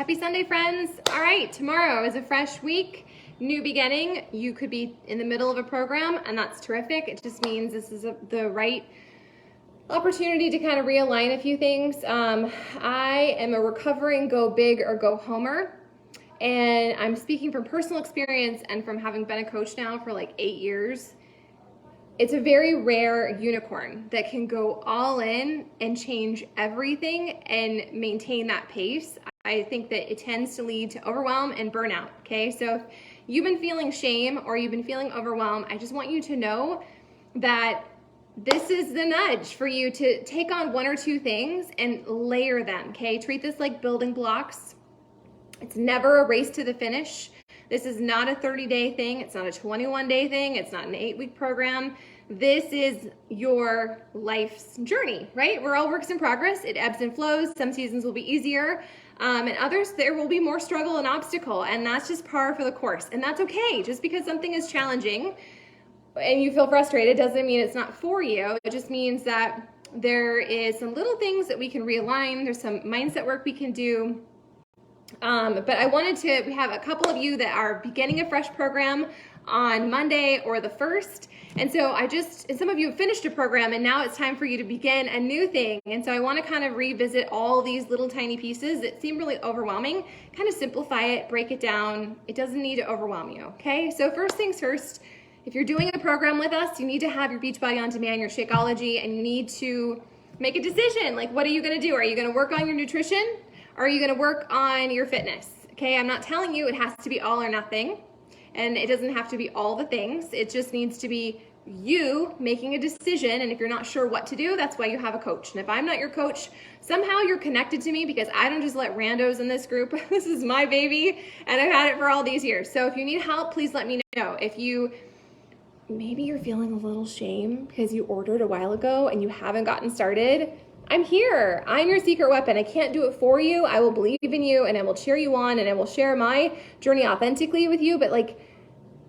Happy Sunday, friends. All right, tomorrow is a fresh week, new beginning. You could be in the middle of a program, and that's terrific. It just means this is the right opportunity to kind of realign a few things. I am a recovering go big or go homer, and I'm speaking from personal experience and from having been a coach now for like 8 years. It's a very rare unicorn that can go all in and change everything and maintain that pace. I think that it tends to lead to overwhelm and burnout, okay? So if you've been feeling shame or you've been feeling overwhelmed, I just want you to know that this is the nudge for you to take on one or two things and layer them, okay? Treat this like building blocks. It's never a race to the finish. This is not a 30-day thing. It's not a 21-day thing. It's not an 8-week program. This is your life's journey, right? We're all works in progress. It ebbs and flows. Some seasons will be easier, and others there will be more struggle and obstacle, and that's just par for the course. And that's okay. Just because something is challenging and you feel frustrated doesn't mean it's not for you. It just means that there is some little things that we can realign. There's some mindset work we can do. But I wanted to, we have a couple of you that are beginning a fresh program on Monday or the 1st. And so and some of you have finished a program and now it's time for you to begin a new thing. And so I want to kind of revisit all these little tiny pieces that seem really overwhelming, kind of simplify it, break it down. It doesn't need to overwhelm you, okay? So first things first, if you're doing a program with us, you need to have your Beachbody On Demand, your Shakeology, and you need to make a decision. Like, what are you going to do? Are you going to work on your nutrition? Or are you going to work on your fitness? Okay, I'm not telling you it has to be all or nothing, and it doesn't have to be all the things. It just needs to be you making a decision, and if you're not sure what to do, that's why you have a coach. And if I'm not your coach, somehow you're connected to me because I don't just let randos in this group. This is my baby, and I've had it for all these years. So if you need help, please let me know. If maybe you're feeling a little shame because you ordered a while ago and you haven't gotten started, I'm here. I'm your secret weapon. I can't do it for you. I will believe in you and I will cheer you on and I will share my journey authentically with you. But like,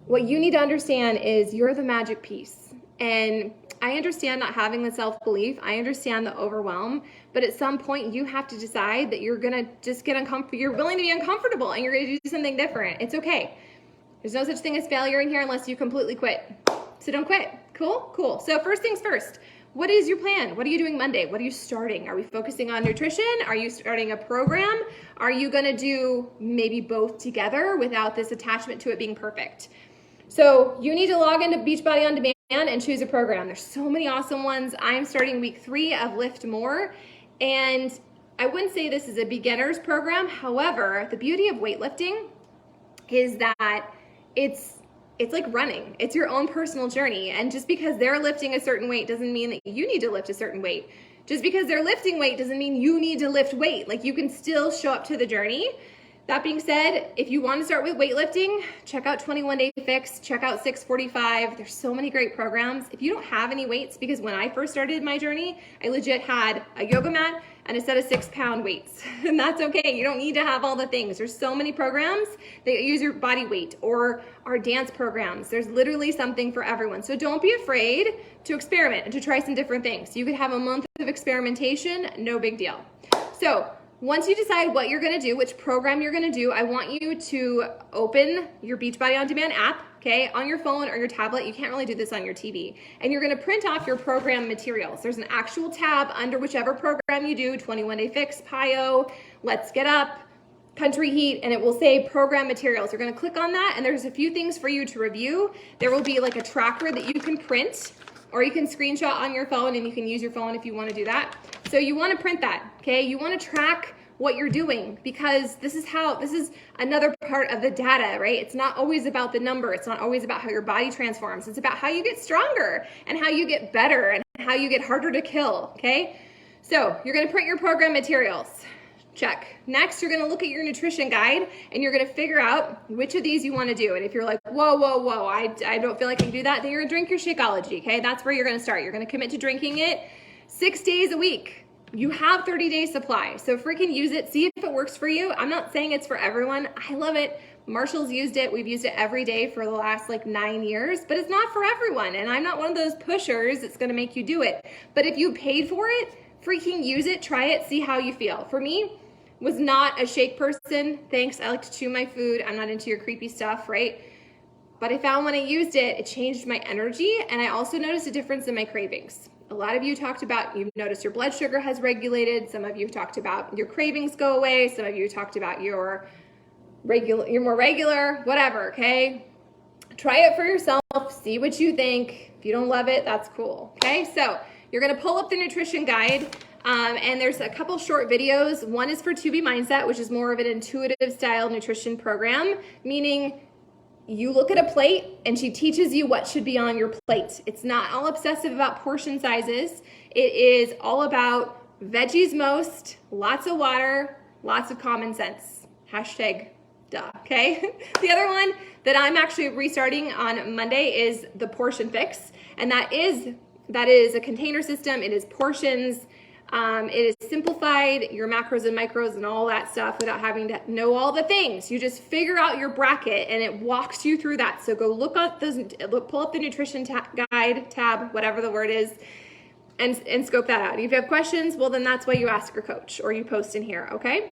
what you need to understand is you're the magic piece. And I understand not having the self-belief. I understand the overwhelm. But at some point you have to decide that you're going to just get uncomfortable. You're willing to be uncomfortable and you're going to do something different. It's okay. There's no such thing as failure in here unless you completely quit. So don't quit. Cool? Cool. So first things first. What is your plan? What are you doing Monday? What are you starting? Are we focusing on nutrition? Are you starting a program? Are you going to do maybe both together without this attachment to it being perfect? So you need to log into Beachbody On Demand and choose a program. There's so many awesome ones. I'm starting week 3 of Lift More, and I wouldn't say this is a beginner's program. However, the beauty of weightlifting is that it's like running. It's your own personal journey. And just because they're lifting a certain weight doesn't mean that you need to lift a certain weight. Just because they're lifting weight doesn't mean you need to lift weight. Like, you can still show up to the journey. That being said, if you want to start with weightlifting, check out 21 Day Fix, check out 645. There's so many great programs. If you don't have any weights, because when I first started my journey, I legit had a yoga mat and a set of 6-pound weights. And that's okay. You don't need to have all the things. There's so many programs that use your body weight, or our dance programs. There's literally something for everyone. So don't be afraid to experiment and to try some different things. You could have a month of experimentation, no big deal. So once you decide what you're going to do, which program you're going to do, I want you to open your Beachbody On Demand app, okay, on your phone or your tablet. You can't really do this on your TV. And you're going to print off your program materials. There's an actual tab under whichever program you do, 21 Day Fix, PiYo, Let's Get Up, Country Heat, and it will say program materials. You're going to click on that, and there's a few things for you to review. There will be like a tracker that you can print, or you can screenshot on your phone, and you can use your phone if you want to do that. So you want to print that, okay? You want to track what you're doing, because this is another part of the data, right? It's not always about the number. It's not always about how your body transforms. It's about how you get stronger and how you get better and how you get harder to kill, okay? So you're going to print your program materials. Check. Next, you're going to look at your nutrition guide and you're going to figure out which of these you want to do. And if you're like, whoa, I don't feel like I can do that, then you're going to drink your Shakeology, okay? That's where you're going to start. You're going to commit to drinking it 6 days a week. You have 30-day supply, so freaking use it. See if it works for you. I'm not saying it's for everyone. I love it. Marshall's used it. We've used it every day for the last 9 years, but it's not for everyone. And I'm not one of those pushers that's going to make you do it. But if you paid for it, freaking use it, try it, see how you feel. For me, was not a shake person. Thanks, I like to chew my food. I'm not into your creepy stuff, right? But I found when I used it, it changed my energy, and I also noticed a difference in my cravings. A lot of you talked about, you've noticed your blood sugar has regulated. Some of you talked about your cravings go away. Some of you talked about you're more regular, whatever, okay? Try it for yourself, see what you think. If you don't love it, that's cool, okay? So you're gonna pull up the nutrition guide, and there's a couple short videos. One is for 2B Mindset, which is more of an intuitive style nutrition program, meaning you look at a plate and she teaches you what should be on your plate. It's not all obsessive about portion sizes. It is all about veggies most, lots of water, lots of common sense. Hashtag duh, okay? The other one that I'm actually restarting on Monday is the Portion Fix. And that is a container system. It is portions. It is simplified, your macros and micros and all that stuff without having to know all the things. You just figure out your bracket and it walks you through that. So go look up pull up the nutrition guide tab, whatever the word is, and scope that out. If you have questions, well then that's why you ask your coach or you post in here, okay?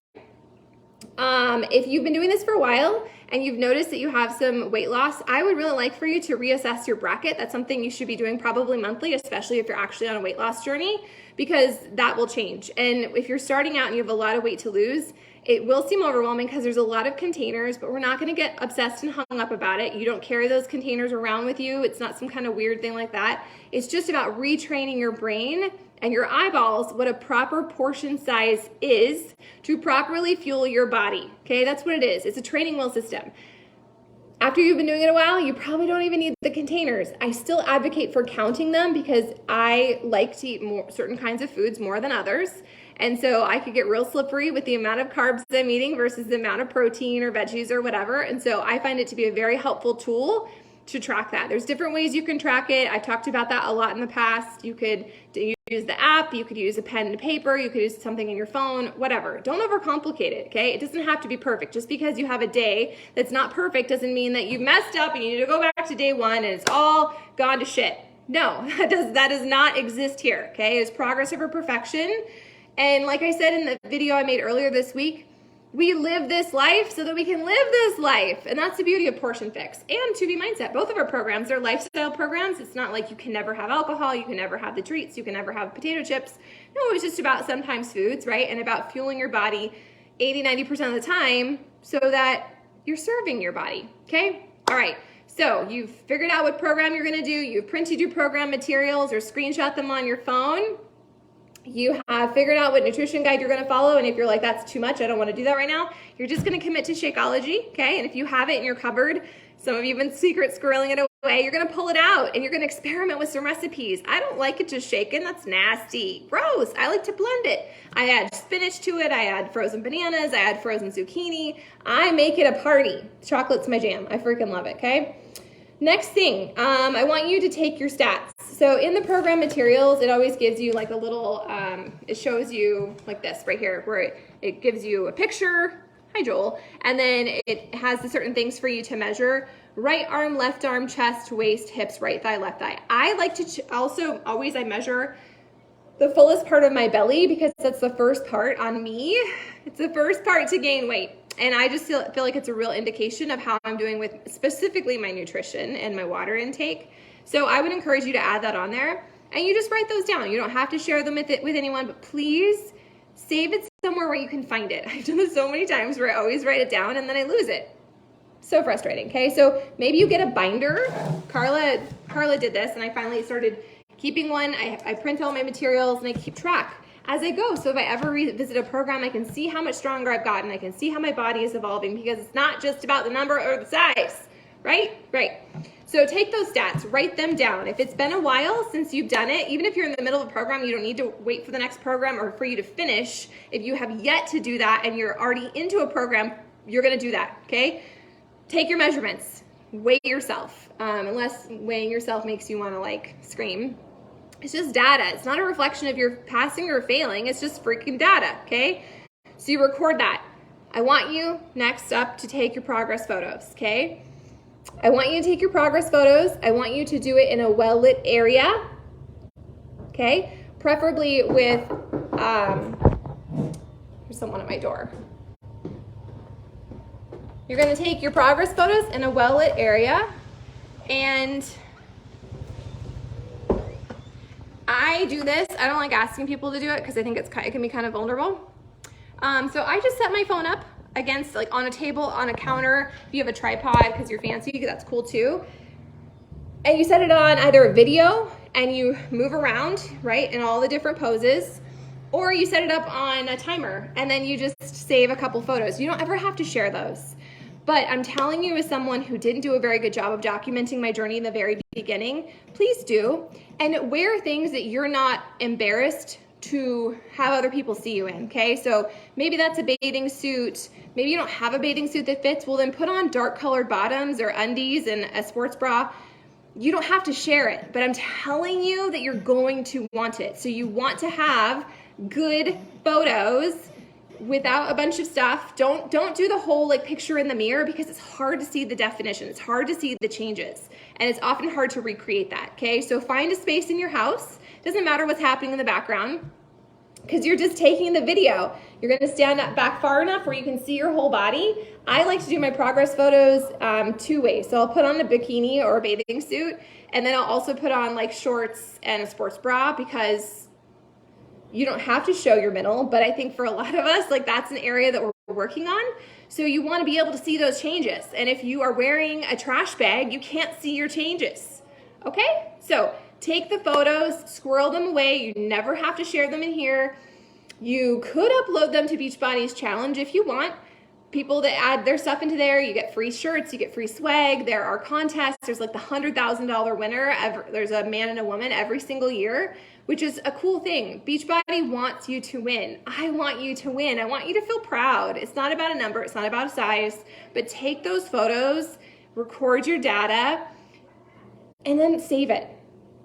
If you've been doing this for a while and you've noticed that you have some weight loss, I would really like for you to reassess your bracket. That's something you should be doing probably monthly, especially if you're actually on a weight loss journey, because that will change. And if you're starting out and you have a lot of weight to lose, it will seem overwhelming because there's a lot of containers, but we're not going to get obsessed and hung up about it. You don't carry those containers around with you. It's not some kind of weird thing like that. It's just about retraining your brain and your eyeballs what a proper portion size is to properly fuel your body. Okay, that's what it is. It's a training wheel system. After you've been doing it a while, you probably don't even need the containers. I still advocate for counting them because I like to eat certain kinds of foods more than others. And so I could get real slippery with the amount of carbs I'm eating versus the amount of protein or veggies or whatever. And so I find it to be a very helpful tool to track that. There's different ways you can track it. I've talked about that a lot in the past. You could use the app, you could use a pen and paper, you could use something in your phone, whatever. Don't overcomplicate it, okay? It doesn't have to be perfect. Just because you have a day that's not perfect doesn't mean that you've messed up and you need to go back to day one and it's all gone to shit. No, that does not exist here, okay? It's progress over perfection. And like I said in the video I made earlier this week, we live this life so that we can live this life. And that's the beauty of Portion Fix and 2B Mindset. Both of our programs are lifestyle programs. It's not like you can never have alcohol, you can never have the treats, you can never have potato chips. No, it's just about sometimes foods, right? And about fueling your body 80-90% of the time so that you're serving your body, okay? All right, so you've figured out what program you're gonna do. You've printed your program materials or screenshot them on your phone. You have figured out what nutrition guide you're going to follow, and if you're like, that's too much, I don't want to do that right now, you're just going to commit to Shakeology, okay? And if you have it in your cupboard, some of you have been secret squirreling it away, you're going to pull it out, and you're going to experiment with some recipes. I don't like it just shaken. That's nasty. Gross. I like to blend it. I add spinach to it. I add frozen bananas. I add frozen zucchini. I make it a party. Chocolate's my jam. I freaking love it, okay? Next thing, I want you to take your stats. So in the program materials, it always gives you like a little, it shows you like this right here, where it gives you a picture, hi Joel, and then it has the certain things for you to measure: right arm, left arm, chest, waist, hips, right thigh, left thigh. I like to also always, I measure the fullest part of my belly because that's the first part on me. It's the first part to gain weight. And I just feel like it's a real indication of how I'm doing with specifically my nutrition and my water intake. So I would encourage you to add that on there, and you just write those down. You don't have to share them with anyone, but please save it somewhere where you can find it. I've done this so many times where I always write it down and then I lose it. So frustrating, okay? So maybe you get a binder. Carla did this, and I finally started keeping one. I print all my materials and I keep track as I go. So if I ever revisit a program, I can see how much stronger I've gotten. I can see how my body is evolving, because it's not just about the number or the size, right? Right. So take those stats, write them down. If it's been a while since you've done it, even if you're in the middle of a program, you don't need to wait for the next program or for you to finish. If you have yet to do that and you're already into a program, you're going to do that, okay? Take your measurements, weigh yourself, unless weighing yourself makes you want to like scream. It's just data. It's not a reflection of your passing or failing. It's just freaking data, okay? So you record that. I want you next up to take your progress photos, okay? I want you to take your progress photos. I want you to do it in a well-lit area, okay? Preferably with, there's someone at my door. You're gonna take your progress photos in a well-lit area, and I do this. I don't like asking people to do it because I think it can be kind of vulnerable. So I just set my phone up against, like, on a table, on a counter. If you have a tripod because you're fancy, that's cool too. And you set it on either a video and you move around, right, in all the different poses, or you set it up on a timer and then you just save a couple photos. You don't ever have to share those. But I'm telling you, as someone who didn't do a very good job of documenting my journey in the very beginning, please do. And wear things that you're not embarrassed to have other people see you in, okay? So maybe that's a bathing suit. Maybe you don't have a bathing suit that fits. Well, then put on dark colored bottoms or undies and a sports bra. You don't have to share it, but I'm telling you that you're going to want it. So you want to have good photos without a bunch of stuff. Don't do the whole, like, picture in the mirror, because it's hard to see the definition. It's hard to see the changes, and it's often hard to recreate that, okay? So find a space in your house. Doesn't matter what's happening in the background, because you're just taking the video. You're gonna stand up back far enough where you can see your whole body. I like to do my progress photos two ways. So I'll put on a bikini or a bathing suit, and then I'll also put on, like, shorts and a sports bra, because you don't have to show your middle, but I think for a lot of us, like, that's an area that we're working on. So you want to be able to see those changes. And if you are wearing a trash bag, you can't see your changes. Okay? So take the photos, squirrel them away. You never have to share them in here. You could upload them to Beachbody's challenge if you want. People that add their stuff into there, you get free shirts, you get free swag. There are contests. There's, like, the $100,000 winner. There's a man and a woman every single year, which is a cool thing. Beachbody wants you to win. I want you to win. I want you to feel proud. It's not about a number. It's not about a size. But take those photos, record your data, and then save it.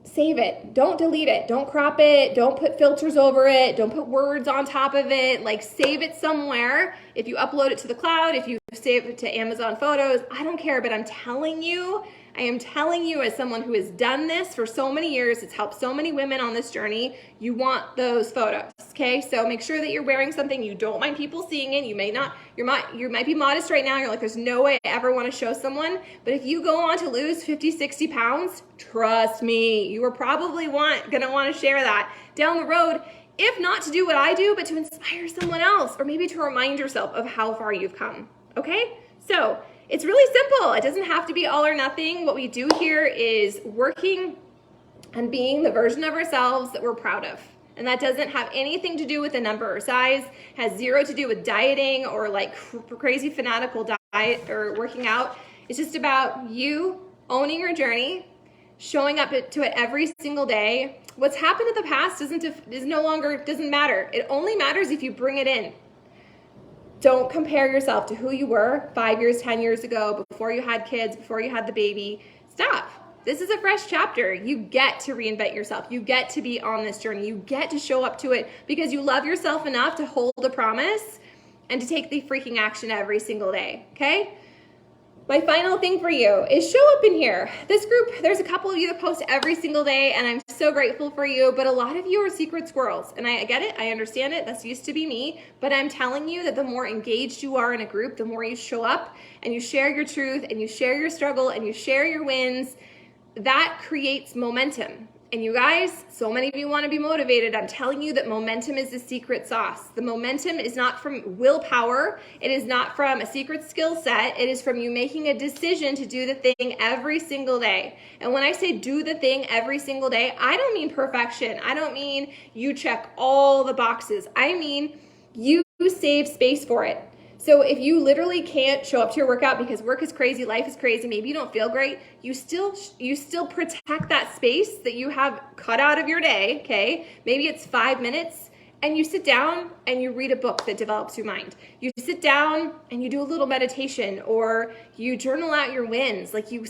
Save it. Don't delete it. Don't crop it. Don't put filters over it. Don't put words on top of it. Like, save it somewhere. If you upload it to the cloud, if you save it to Amazon Photos, I don't care, but I am telling you as someone who has done this for so many years, it's helped so many women on this journey, you want those photos, okay? So make sure that you're wearing something you don't mind people seeing it. You might be modest right now. You're like, there's no way I ever want to show someone. But if you go on to lose 50, 60 pounds, trust me, you are probably gonna want to share that down the road, if not to do what I do, but to inspire someone else, or maybe to remind yourself of how far you've come, okay? So it's really simple. It doesn't have to be all or nothing. What we do here is working on being the version of ourselves that we're proud of. And that doesn't have anything to do with a number or size, has zero to do with dieting or, like, crazy fanatical diet or working out. It's just about you owning your journey, showing up to it every single day. What's happened in the past doesn't matter. It only matters if you bring it in. Don't compare yourself to who you were 5 years, 10 years ago, before you had kids, before you had the baby. Stop. This is a fresh chapter. You get to reinvent yourself. You get to be on this journey. You get to show up to it because you love yourself enough to hold a promise and to take the freaking action every single day, okay? My final thing for you is show up in here. This group, there's a couple of you that post every single day, and I'm so grateful for you, but a lot of you are secret squirrels, and I get it, I understand it, that's used to be me, but I'm telling you that the more engaged you are in a group, the more you show up, and you share your truth, and you share your struggle, and you share your wins, that creates momentum. And you guys, so many of you want to be motivated. I'm telling you that momentum is the secret sauce. The momentum is not from willpower. It is not from a secret skill set. It is from you making a decision to do the thing every single day. And when I say do the thing every single day, I don't mean perfection. I don't mean you check all the boxes. I mean you save space for it. So if you literally can't show up to your workout because work is crazy, life is crazy, maybe you don't feel great, you still protect that space that you have cut out of your day, okay? Maybe it's 5 minutes, and you sit down and you read a book that develops your mind. You sit down and you do a little meditation, or you journal out your wins. Like, you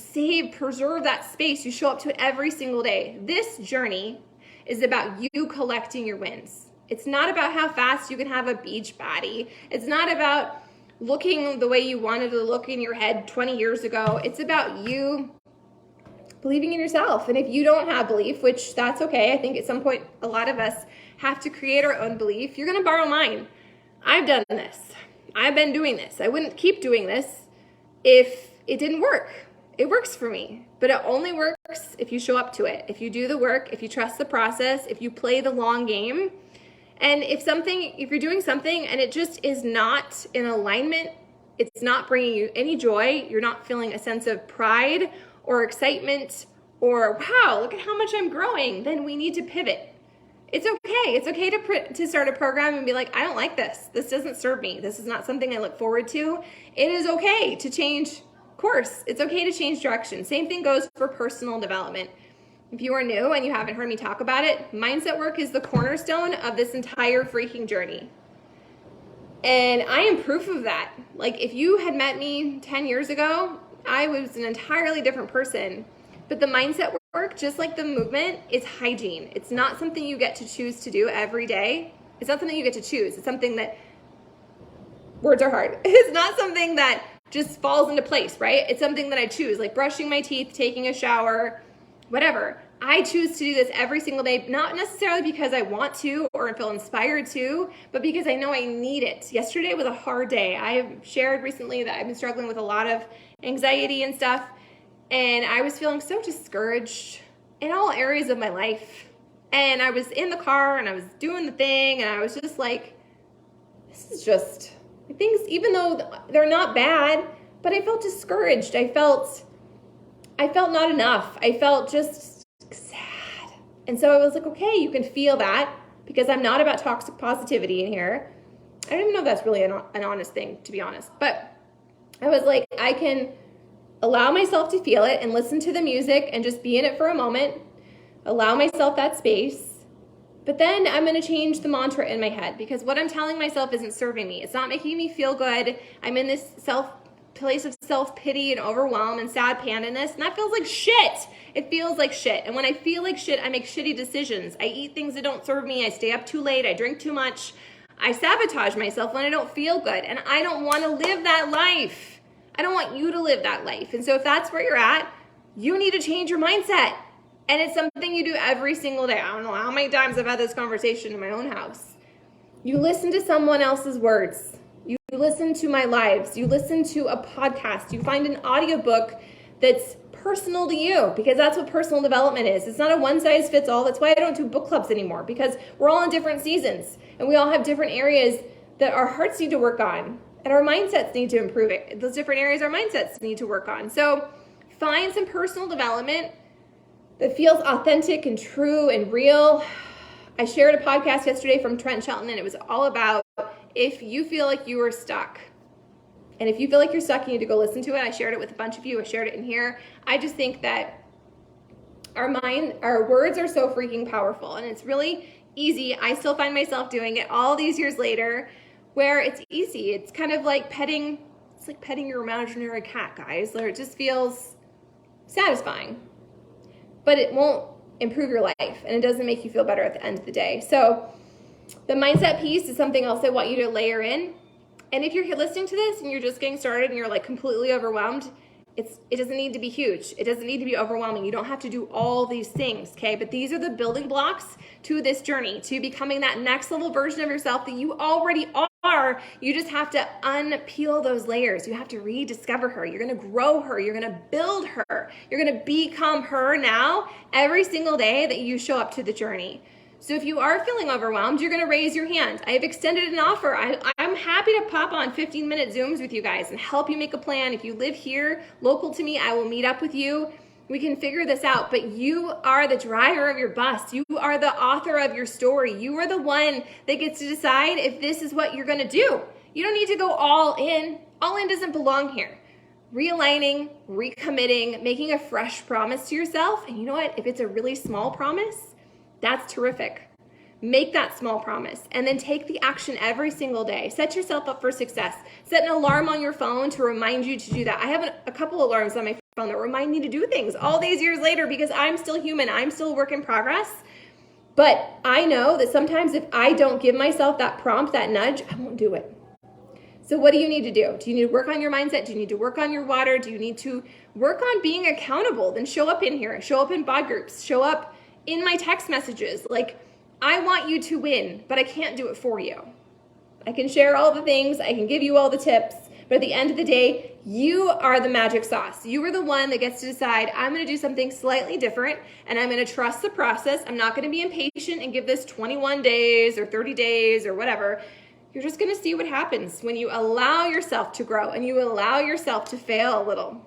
preserve that space. You show up to it every single day. This journey is about you collecting your wins. It's not about how fast you can have a beach body. It's not about looking the way you wanted to look in your head 20 years ago. It's about you believing in yourself. And if you don't have belief, which that's okay, I think at some point a lot of us have to create our own belief. You're going to borrow mine. I've done this. I've been doing this. I wouldn't keep doing this if it didn't work. It works for me, but it only works if you show up to it, if you do the work, if you trust the process, if you play the long game. And if you're doing something and it just is not in alignment, it's not bringing you any joy, you're not feeling a sense of pride or excitement or, wow, look at how much I'm growing, then we need to pivot. It's okay. It's okay to start a program and be like, I don't like this. This doesn't serve me. This is not something I look forward to. It is okay to change course. It's okay to change direction. Same thing goes for personal development. If you are new and you haven't heard me talk about it, mindset work is the cornerstone of this entire freaking journey. And I am proof of that. Like, if you had met me 10 years ago, I was an entirely different person. But the mindset work, just like the movement, is hygiene. It's not something you get to choose to do every day. It's not something you get to choose. It's something that, words are hard. It's not something that just falls into place, right? It's something that I choose, like brushing my teeth, taking a shower, whatever. I choose to do this every single day, not necessarily because I want to or feel inspired to, but because I know I need it. Yesterday was a hard day. I have shared recently that I've been struggling with a lot of anxiety and stuff, and I was feeling so discouraged in all areas of my life. And I was in the car and I was doing the thing, and I was just like, this is just things, even though they're not bad, but I felt discouraged. I felt not enough. I felt just sad. And so I was like, okay, you can feel that, because I'm not about toxic positivity in here. I don't even know if that's really an honest thing, to be honest. But I was like, I can allow myself to feel it and listen to the music and just be in it for a moment, allow myself that space. But then I'm going to change the mantra in my head, because what I'm telling myself isn't serving me. It's not making me feel good. I'm in this place of self-pity and overwhelm and sad pandiness, and that feels like shit. It feels like shit. And when I feel like shit, I make shitty decisions. I eat things that don't serve me. I stay up too late. I drink too much. I sabotage myself when I don't feel good. And I don't want to live that life. I don't want you to live that life. And so if that's where you're at, you need to change your mindset. And it's something you do every single day. I don't know how many times I've had this conversation in my own house. You listen to someone else's words. You listen to my lives. You listen to a podcast. You find an audiobook that's personal to you, because that's what personal development is. It's not a one size fits all. That's why I don't do book clubs anymore, because we're all in different seasons and we all have different areas that our hearts need to work on and our mindsets need to improve it. Those different areas our mindsets need to work on. So find some personal development that feels authentic and true and real. I shared a podcast yesterday from Trent Shelton, and it was all about, if you feel like you are stuck, and if you feel like you're stuck, you need to go listen to it. I shared it with a bunch of you. I shared it in here. I just think that our words are so freaking powerful, and it's really easy. I still find myself doing it all these years later, where it's easy. It's kind of like petting your imaginary cat, guys. Where it just feels satisfying, but it won't improve your life, and it doesn't make you feel better at the end of the day. So the mindset piece is something else I want you to layer in. And if you're listening to this and you're just getting started and you're like completely overwhelmed, it doesn't need to be huge. It doesn't need to be overwhelming. You don't have to do all these things, okay? But these are the building blocks to this journey, to becoming that next level version of yourself that you already are. You just have to unpeel those layers. You have to rediscover her. You're going to grow her. You're going to build her. You're going to become her now every single day that you show up to the journey. So if you are feeling overwhelmed, you're going to raise your hand. I have extended an offer. I'm happy to pop on 15-minute Zooms with you guys and help you make a plan. If you live here, local to me, I will meet up with you. We can figure this out, but you are the driver of your bus. You are the author of your story. You are the one that gets to decide if this is what you're going to do. You don't need to go all in. All in doesn't belong here. Realigning, recommitting, making a fresh promise to yourself. And you know what? If it's a really small promise, that's terrific. Make that small promise and then take the action every single day. Set yourself up for success. Set an alarm on your phone to remind you to do that. I have a couple alarms on my phone that remind me to do things all these years later, because I'm still human. I'm still a work in progress. But I know that sometimes if I don't give myself that prompt, that nudge, I won't do it. So what do you need to do? Do you need to work on your mindset? Do you need to work on your water? Do you need to work on being accountable? Then show up in here. Show up in bod groups. Show up in my text messages. Like, I want you to win, but I can't do it for you. I can share all the things, I can give you all the tips, But at the end of the day, you are the magic sauce. You are the one that gets to decide, I'm going to do something slightly different and I'm going to trust the process. I'm not going to be impatient and give this 21 days or 30 days or whatever. You're just going to see what happens when you allow yourself to grow and you allow yourself to fail a little.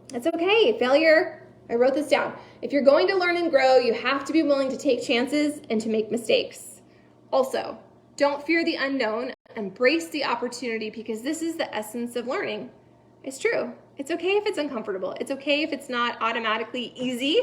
That's okay. Failure, I wrote this down. If you're going to learn and grow, you have to be willing to take chances and to make mistakes. Also, don't fear the unknown. Embrace the opportunity, because this is the essence of learning. It's true. It's okay if it's uncomfortable. It's okay if it's not automatically easy.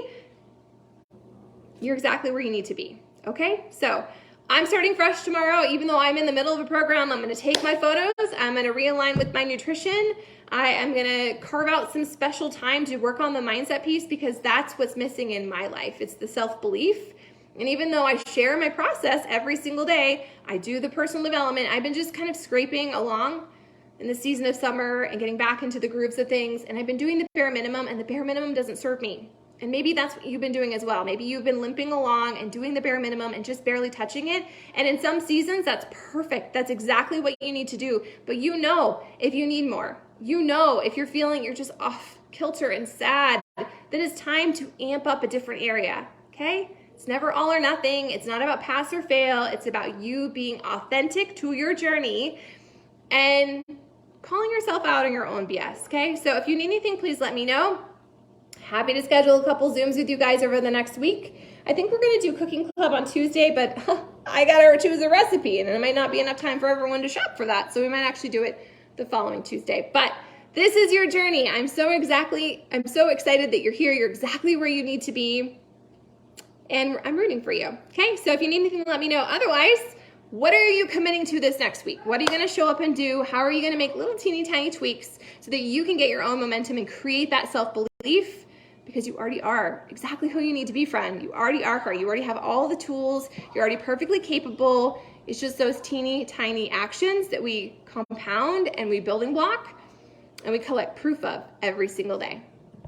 You're exactly where you need to be. Okay? So I'm starting fresh tomorrow. Even though I'm in the middle of a program, I'm going to take my photos. I'm going to realign with my nutrition. I am going to carve out some special time to work on the mindset piece, because that's what's missing in my life. It's the self-belief. And even though I share my process every single day, I do the personal development. I've been just kind of scraping along in the season of summer and getting back into the grooves of things. And I've been doing the bare minimum, and the bare minimum doesn't serve me. And maybe that's what you've been doing as well. Maybe you've been limping along and doing the bare minimum and just barely touching it. And in some seasons, that's perfect. That's exactly what you need to do. But you know if you need more. You know if you're feeling you're just off kilter and sad, then it's time to amp up a different area, okay? It's never all or nothing. It's not about pass or fail. It's about you being authentic to your journey and calling yourself out on your own BS, okay? So if you need anything, please let me know. Happy to schedule a couple Zooms with you guys over the next week. I think we're going to do Cooking Club on Tuesday, but I got to choose a recipe, and it might not be enough time for everyone to shop for that, so we might actually do it the following Tuesday. But this is your journey. I'm so excited that you're here. You're exactly where you need to be. And I'm rooting for you. Okay, so if you need anything, let me know. Otherwise, what are you committing to this next week? What are you going to show up and do? How are you going to make little teeny tiny tweaks so that you can get your own momentum and create that self-belief? Because you already are exactly who you need to be, friend. You already are her. You already have all the tools. You're already perfectly capable. It's just those teeny tiny actions that we compound and we building block and we collect proof of every single day.